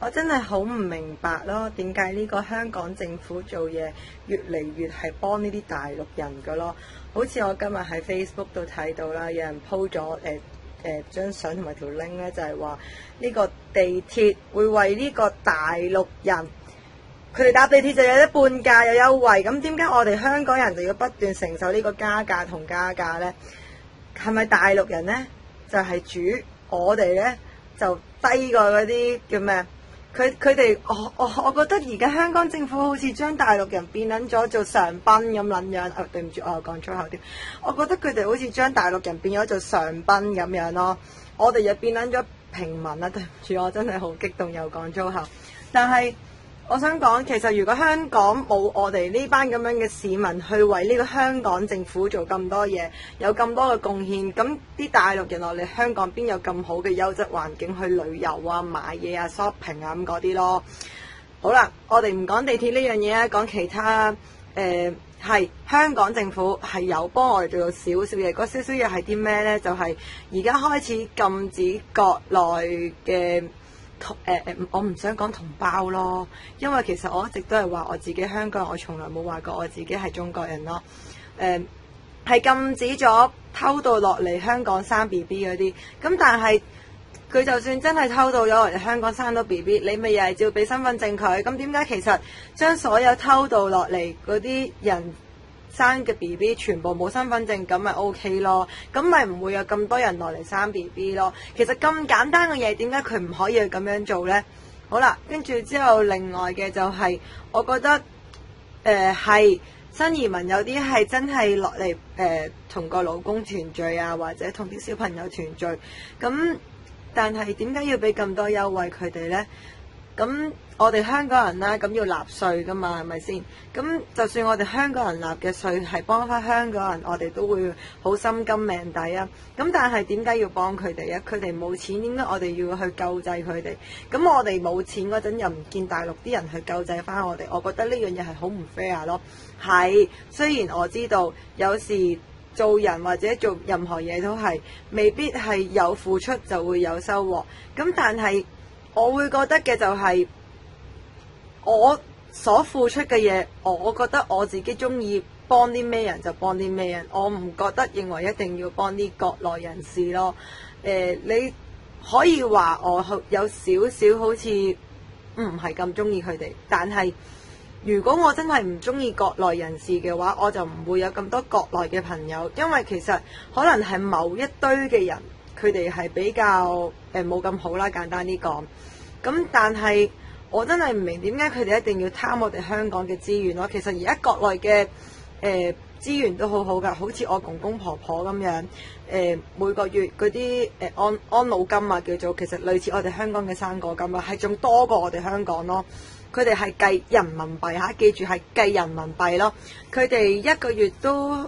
我真係好唔明白咯，點解呢個香港政府做嘢越嚟越係幫呢啲大陸人㗎咯？好似我今日喺 Facebook 度睇到啦，有人 po 咗張相同埋條 link 咧，就係話呢個地鐵會為呢個大陸人，佢哋搭地鐵就有得半價有優惠，咁點解我哋香港人就要不斷承受呢個加價同加價呢？係咪大陸人呢？就係主，我哋呢就低過嗰啲叫咩？佢哋我覺得而家香港政府好似將大陸人變撚咗做上賓咁撚樣。對唔住，我又講粗口啲。我覺得佢哋好似將大陸人變咗做上賓咁樣咯。我哋又變撚咗平民啦。對唔住，我真係好激動又講粗口。但係我想講，其實如果香港冇我哋呢班咁樣嘅市民去為呢個香港政府做咁多嘢，有咁多嘅貢獻，咁啲大陸人落嚟香港邊有咁好嘅優質環境去旅遊啊、買嘢啊、shopping 啊咁嗰啲咯。好啦，我哋唔講地鐵呢樣嘢啊，講其他係香港政府係有幫我哋做到少少嘢。嗰少少嘢係啲咩呢？就係而家開始禁止國內嘅。我唔想講同胞咯，因為其實我一直都係話我自己香港人，我從來冇話過我自己係中國人咯。係禁止咗偷渡落嚟香港生 BB 嗰啲，咁但係佢就算真係偷渡咗落嚟香港生到 BB， 你咪又係照俾身份證佢。咁點解其實將所有偷渡落嚟嗰啲人生嘅 BB 全部冇身份證，咁咪 OK 咯，咁咪唔會有咁多人落嚟生 BB 咯。其實咁簡單嘅嘢，點解佢唔可以咁樣做呢？好啦，跟住之後另外嘅就係、我覺得係新移民有啲係真係落嚟同個老公團聚啊，或者同啲小朋友團聚，咁但係點解要俾咁多優惠佢哋呢？咁我哋香港人啦，咁要納稅噶嘛，係咪先？咁就算我哋香港人納嘅稅係幫翻香港人，我哋都會好心甘命抵啊！咁但係點解要幫佢哋啊？佢哋冇錢，點解我哋要去救濟佢哋？咁我哋冇錢嗰陣又唔見大陸啲人去救濟翻我哋，我覺得呢樣嘢係好唔 fair 咯。係，雖然我知道有時做人或者做任何嘢都係未必係有付出就會有收穫，咁但係我會覺得嘅就係我所付出嘅嘢，我覺得我自己中意幫啲咩人就幫啲咩人，我唔覺得認為一定要幫啲國內人士咯。你可以話我有少少好似唔係咁中意佢哋，但係如果我真係唔中意國內人士嘅話，我就唔會有咁多國內嘅朋友，因為其實可能係某一堆嘅人，佢哋係比較冇咁好啦，簡單啲講。咁但係我真係唔明點解佢哋一定要貪我哋香港嘅資源咯。其實而家國內嘅資源都好好㗎，好似我公公婆婆咁樣，每個月嗰啲安老金啊叫做，其實類似我哋香港嘅生果金啊，係仲多過我哋香港咯。佢哋係計人民幣嚇，記住係計人民幣咯。佢哋一個月都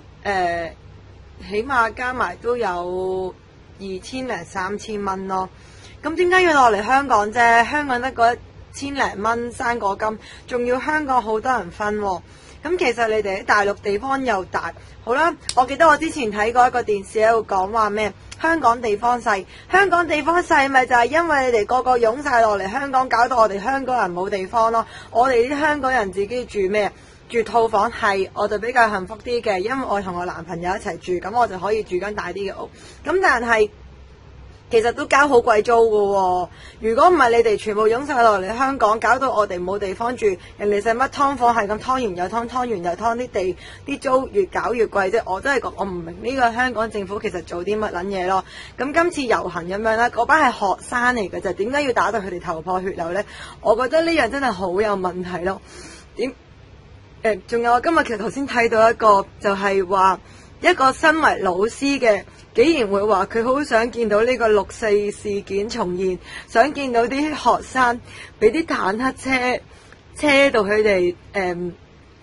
起碼加埋都有2000零3000蚊咯。咁點解要落嚟香港啫？香港得嗰1000零蚊生果金，仲要香港好多人分喎。咁其實你哋喺大陸地方又大，好啦，我記得我之前睇過一個電視喺度講話咩？香港地方細，香港地方細咪就係因為你哋個個湧晒落嚟香港，搞到我哋香港人冇地方咯。我哋啲香港人自己住咩？住套房係，我就比較幸福啲嘅，因為我同我男朋友一齊住，咁我就可以住間大啲嘅屋。咁但係其實都交好貴租㗎喎，如果唔係你哋全部湧晒落嚟香港，搞到我哋冇地方住，人哋使乜劏房係咁劏完又劏，劏完又劏，啲地啲租越搞越貴啫。我真係我唔明呢個香港政府其實做啲乜撚嘢咯。咁今次遊行咁樣啦，嗰班係學生嚟嘅啫，點解要打到佢哋頭破血流呢？我覺得呢樣真係好有問題咯。仲有我今日其實頭先睇到一個就係話一個身為老師嘅，竟然會話佢好想見到呢個6·4事件重現，想見到啲學生俾啲坦克車到佢哋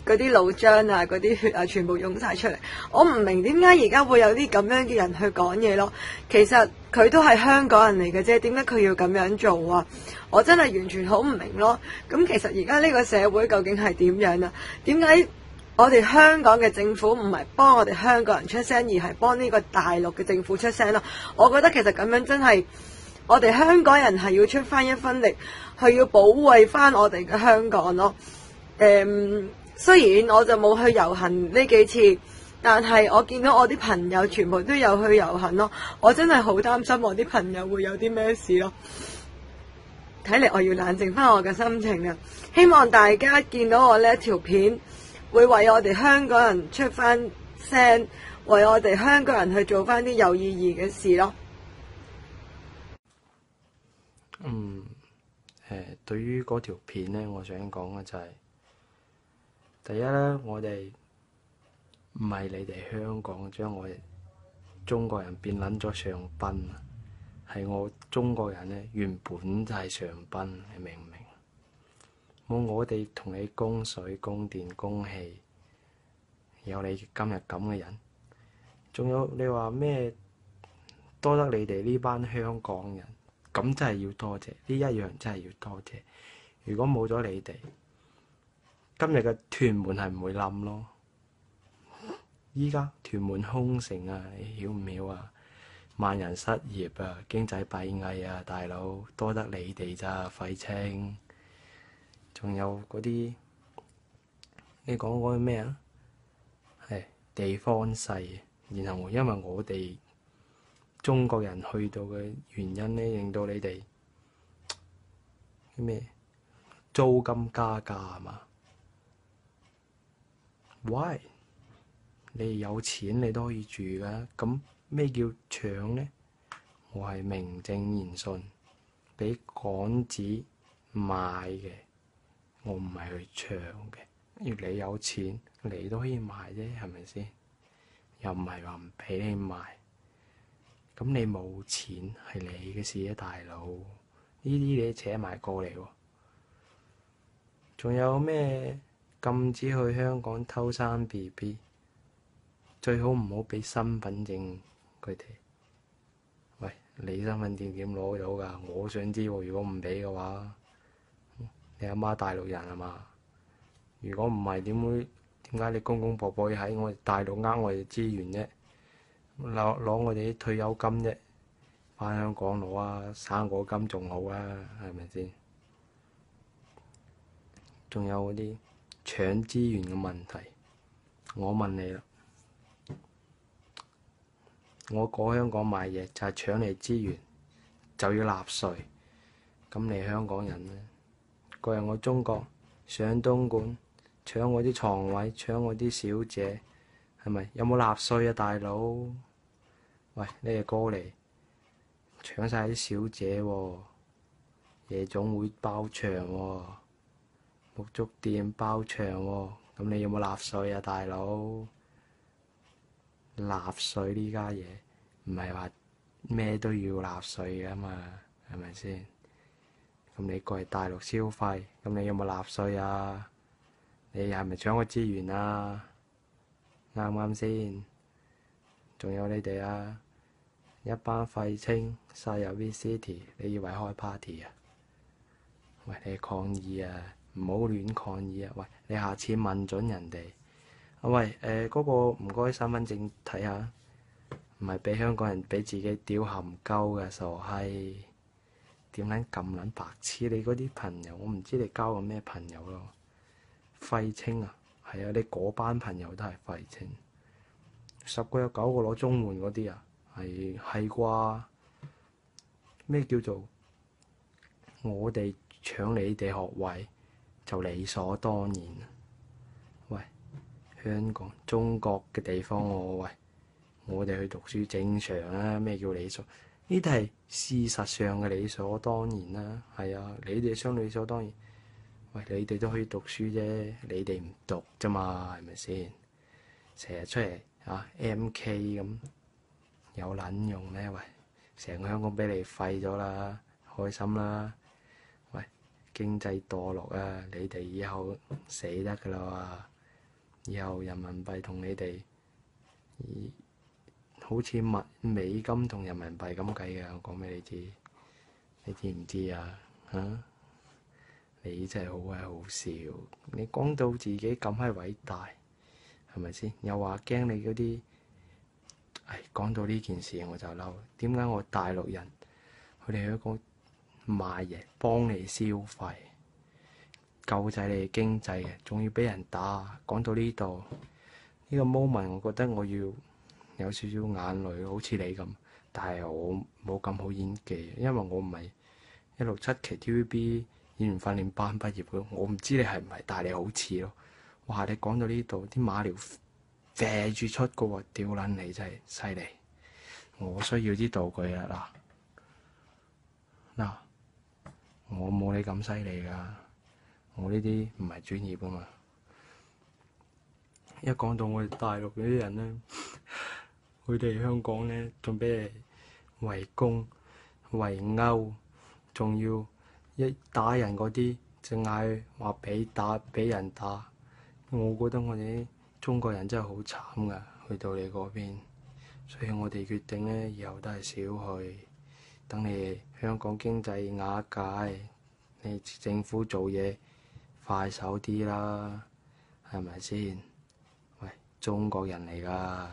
嗰啲腦漿啊、嗰啲血啊全部湧晒出嚟。我唔明點解而家會有啲咁樣嘅人去講嘢咯。其實佢都係香港人嚟嘅啫，點解佢要咁樣做啊？我真係完全好唔明咯。咁其實而家呢個社會究竟係點樣啊？點解我哋香港嘅政府唔係幫我哋香港人出聲，而係幫呢個大陸嘅政府出聲咯？我覺得其實咁樣真係，我哋香港人係要出翻一分力，去要保衞翻我哋嘅香港咯。雖然我就冇去遊行呢幾次，但係我見到我啲朋友全部都有去遊行咯。我真係好擔心我啲朋友會有啲咩事咯。睇嚟我要冷靜翻我嘅心情啦。希望大家見到我呢一條片，會為我哋香港人出翻聲，為我哋香港人去做翻啲有意義嘅事咯。對於嗰條片呢，我想講嘅就係、第一呢，我哋唔係你哋香港將我哋中國人變撚咗上賓，係我中國人呢原本就係上賓，你明唔明？冇我哋同你供水、供電、供氣，有你今日咁嘅人，仲有你話咩多得你哋呢班香港人，咁真係要多謝，呢一樣真係要多謝。如果冇咗你哋，今日嘅屯門係唔會冧咯。依家屯門空城啊，你曉唔曉啊？萬人失業啊，經濟閉翳啊，大佬多得你哋咋，廢青。仲有嗰啲，你講嗰啲咩啊？係地方細，然後因為我哋中國人去到嘅原因咧，令到你哋咩租金加價係嘛？喂，你有錢你都可以住㗎，咁咩叫搶呢？我係名正言順俾港紙買嘅，我唔係去搶嘅。如果你有錢，你都可以買啫，係咪先？又唔係話唔俾你買。咁你冇錢係你嘅事啊，大佬！呢啲你扯埋過嚟喎。仲有咩禁止去香港偷生 BB？ 最好唔好俾身份證佢哋。喂，你身份證點攞到㗎？我想知喎。如果唔俾嘅話，你阿媽大陸人係嘛？如果唔係，點解你公公婆婆要喺我哋大陸呃我哋資源啫？攞我哋啲退休金啫，返香港攞啊，生果金仲好啊，係咪先？仲有嗰啲搶資源嘅問題，我問你啦，我過香港買嘢就係搶你資源，就要納稅。咁你香港人呢？過入我中國上東莞搶我啲床位，搶我啲小姐，係咪有冇納稅啊，大佬？喂，你哋過嚟搶晒啲小姐喎，夜總會包場喎，沐足店包場喎，咁你有冇納稅啊，大佬？納稅呢家嘢唔係話咩都要納稅㗎嘛，係咪先？咁你過嚟大陸消費，咁你有冇納稅啊？你係咪搶我資源啊？啱唔啱先？仲有你哋啊，一班廢青殺入 V-City， 你以為開 party 啊？喂，你抗議啊，唔好亂抗議啊！喂，你下次問準人哋。喂，嗰個唔該身份證睇下，唔係俾香港人俾自己屌含鳩嘅傻閪，點撚咁撚白痴？你嗰啲朋友，我唔知你交個咩朋友咯。廢青啊，係啊，你嗰班朋友都係廢青。10個有9個攞綜援嗰啲啊，係啩？咩叫做我哋搶你哋學位就理所當然？喂，香港中國嘅地方我哋去讀書正常啊？咩叫理所？呢啲係事實上嘅理所當然啦。係啊，你哋想理所當然。喂，你哋都可以讀書啫，你哋唔讀啫嘛，係咪先？成日出嚟MK 咁有撚用咩？喂，成個香港俾你廢咗啦，開心啦！喂，經濟墮落啊，你哋以後死得噶啦喎！以後人民幣同你哋好似美金同人民幣咁計嘅，我講俾你知，你知唔知啊？你真係好鬼好笑，你講到自己咁閪偉大，係咪先？又話驚你嗰啲，講到呢件事我就嬲。點解我大陸人佢哋喺度賣嘢幫你消費，救濟你經濟嘅，仲要俾人打。講到呢度呢個 moment，我覺得我要有少少眼淚，好似你咁，但係我冇咁好演技，因為我唔係167期 TVB 演員訓練班畢業嘅，我唔知你係唔係，但係你好似咯。哇！你講到呢度啲馬尿射住出嘅喎，屌撚你真係犀利！我需要啲道具啊嗱，我冇你咁犀利㗎，我呢啲唔係專業㗎嘛。一講到我哋大陸嗰啲人咧，佢哋香港咧仲俾人圍攻、圍毆，仲要一打人嗰啲就嗌話俾人打。我覺得我哋啲中國人真係好慘㗎，去到你嗰邊，所以我哋決定咧以後都係少去。等你香港經濟瓦解，你政府做嘢快手啲啦，係咪先？喂，中國人嚟㗎，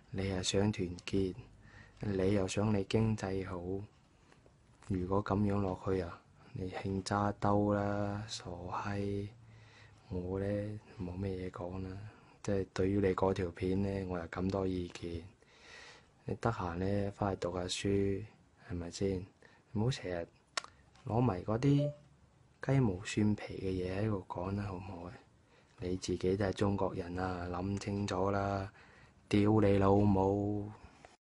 你又想團結，你又想你經濟好，如果咁樣落去啊，你興揸兜啦，傻閪！我咧冇咩嘢講啦，即係對於你嗰條片咧，我又咁多意見。你得閒咧，翻去讀下書，係咪先？唔好成日攞埋嗰啲雞毛蒜皮嘅嘢喺度講啦，好唔好啊？你自己都係中國人啊，諗清楚啦！屌你老母！